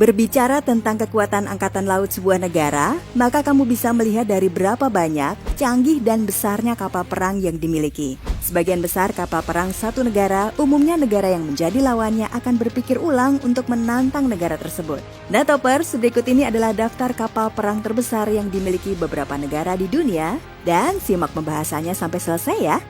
Berbicara tentang kekuatan angkatan laut sebuah negara, maka kamu bisa melihat dari berapa banyak, canggih dan besarnya kapal perang yang dimiliki. Sebagian besar kapal perang satu negara, umumnya negara yang menjadi lawannya akan berpikir ulang untuk menantang negara tersebut. Nah Toppers, berikut ini adalah daftar kapal perang terbesar yang dimiliki beberapa negara di dunia, dan simak pembahasannya sampai selesai ya.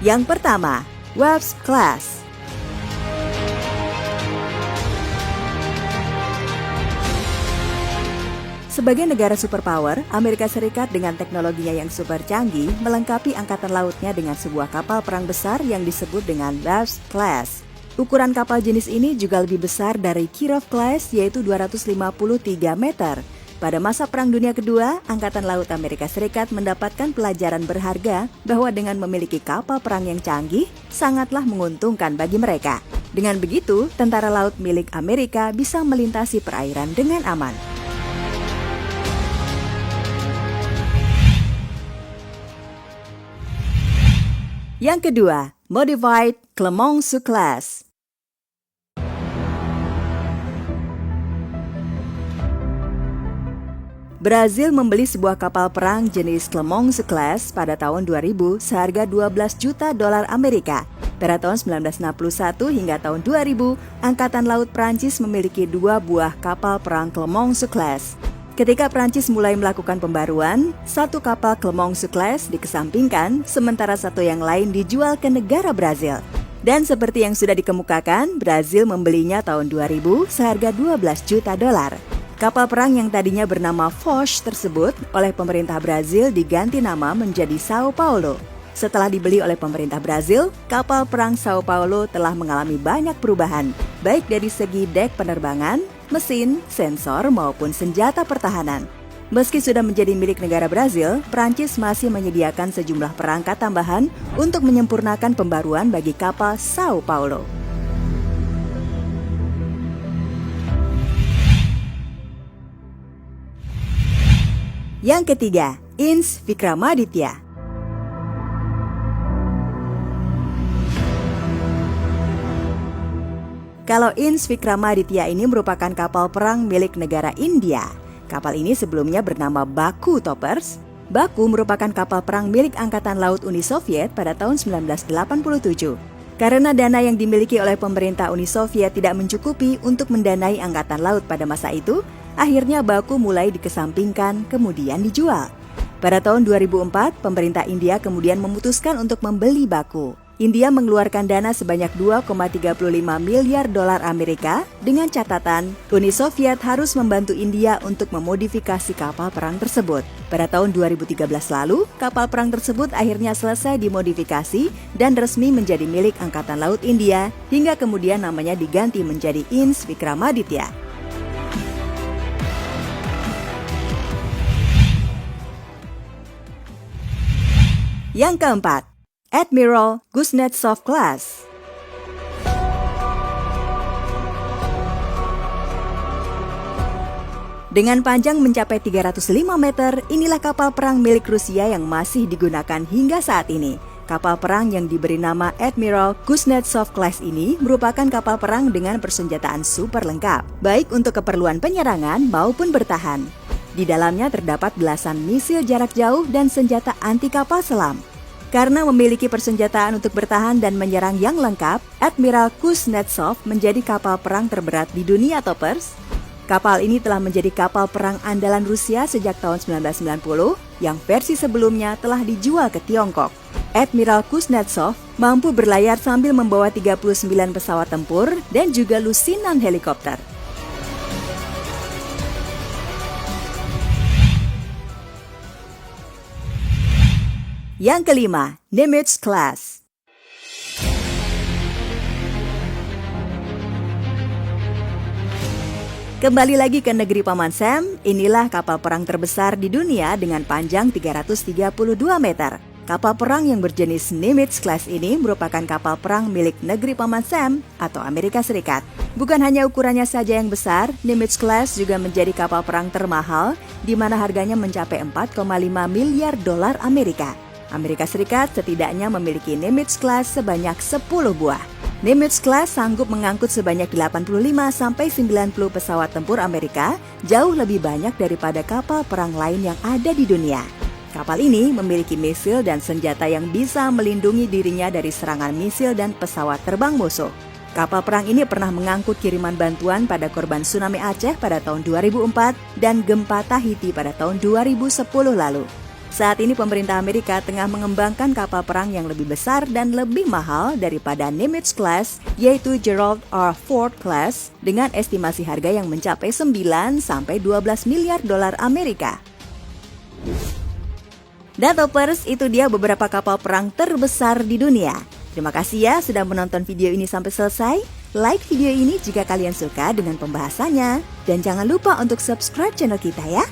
Yang pertama, Wasp Class. Sebagai negara superpower, Amerika Serikat dengan teknologinya yang super canggih melengkapi angkatan lautnya dengan sebuah kapal perang besar yang disebut dengan Wasp Class. Ukuran kapal jenis ini juga lebih besar dari Kirov Class, yaitu 253 meter. Pada masa Perang Dunia Kedua, Angkatan Laut Amerika Serikat mendapatkan pelajaran berharga bahwa dengan memiliki kapal perang yang canggih, sangatlah menguntungkan bagi mereka. Dengan begitu, tentara laut milik Amerika bisa melintasi perairan dengan aman. Yang kedua, Modified Clemenceau Class. Brazil membeli sebuah kapal perang jenis Clemenceau Class pada tahun 2000 seharga 12 juta dolar Amerika. Pada tahun 1961 hingga tahun 2000, Angkatan Laut Prancis memiliki 2 buah kapal perang Clemenceau Class. Ketika Prancis mulai melakukan pembaruan, 1 kapal Clemenceau Class dikesampingkan, sementara 1 yang lain dijual ke negara Brazil. Dan seperti yang sudah dikemukakan, Brazil membelinya tahun 2000 seharga 12 juta dolar. Kapal perang yang tadinya bernama Foch tersebut oleh pemerintah Brazil diganti nama menjadi Sao Paulo. Setelah dibeli oleh pemerintah Brazil, kapal perang Sao Paulo telah mengalami banyak perubahan, baik dari segi dek penerbangan, mesin, sensor, maupun senjata pertahanan. Meski sudah menjadi milik negara Brazil, Prancis masih menyediakan sejumlah perangkat tambahan untuk menyempurnakan pembaruan bagi kapal Sao Paulo. Yang ketiga, Inch Vikramaditya. Kalau Inch Vikramaditya ini merupakan kapal perang milik negara India. Kapal ini sebelumnya bernama Baku Toppers. Baku merupakan kapal perang milik Angkatan Laut Uni Soviet pada tahun 1987. Karena dana yang dimiliki oleh pemerintah Uni Soviet tidak mencukupi untuk mendanai Angkatan Laut pada masa itu, akhirnya Baku mulai dikesampingkan, kemudian dijual. Pada tahun 2004, pemerintah India kemudian memutuskan untuk membeli Baku. India mengeluarkan dana sebanyak 2,35 miliar dolar Amerika dengan catatan Uni Soviet harus membantu India untuk memodifikasi kapal perang tersebut. Pada tahun 2013 lalu, kapal perang tersebut akhirnya selesai dimodifikasi dan resmi menjadi milik Angkatan Laut India, hingga kemudian namanya diganti menjadi Inch Vikramaditya. Yang keempat, Admiral Kuznetsov Class. Dengan panjang mencapai 305 meter, inilah kapal perang milik Rusia yang masih digunakan hingga saat ini. Kapal perang yang diberi nama Admiral Kuznetsov Class ini merupakan kapal perang dengan persenjataan super lengkap, baik untuk keperluan penyerangan maupun bertahan. Di dalamnya terdapat belasan misil jarak jauh dan senjata anti kapal selam. Karena memiliki persenjataan untuk bertahan dan menyerang yang lengkap, Admiral Kuznetsov menjadi kapal perang terberat di dunia Toppers. Kapal ini telah menjadi kapal perang andalan Rusia sejak tahun 1990, yang versi sebelumnya telah dijual ke Tiongkok. Admiral Kuznetsov mampu berlayar sambil membawa 39 pesawat tempur dan juga lusinan helikopter. Yang kelima, Nimitz Class. Kembali lagi ke negeri Paman Sam, inilah kapal perang terbesar di dunia dengan panjang 332 meter. Kapal perang yang berjenis Nimitz Class ini merupakan kapal perang milik negeri Paman Sam atau Amerika Serikat. Bukan hanya ukurannya saja yang besar, Nimitz Class juga menjadi kapal perang termahal, di mana harganya mencapai 4,5 miliar dolar Amerika. Amerika Serikat setidaknya memiliki Nimitz-class sebanyak 10 buah. Nimitz-class sanggup mengangkut sebanyak 85-90 pesawat tempur Amerika, jauh lebih banyak daripada kapal perang lain yang ada di dunia. Kapal ini memiliki misil dan senjata yang bisa melindungi dirinya dari serangan misil dan pesawat terbang musuh. Kapal perang ini pernah mengangkut kiriman bantuan pada korban tsunami Aceh pada tahun 2004 dan gempa Tahiti pada tahun 2010 lalu. Saat ini pemerintah Amerika tengah mengembangkan kapal perang yang lebih besar dan lebih mahal daripada Nimitz-class, yaitu Gerald R. Ford class, dengan estimasi harga yang mencapai 9-12 miliar dolar Amerika. Dan Toppers, itu dia beberapa kapal perang terbesar di dunia. Terima kasih ya sudah menonton video ini sampai selesai. Like video ini jika kalian suka dengan pembahasannya. Dan jangan lupa untuk subscribe channel kita ya.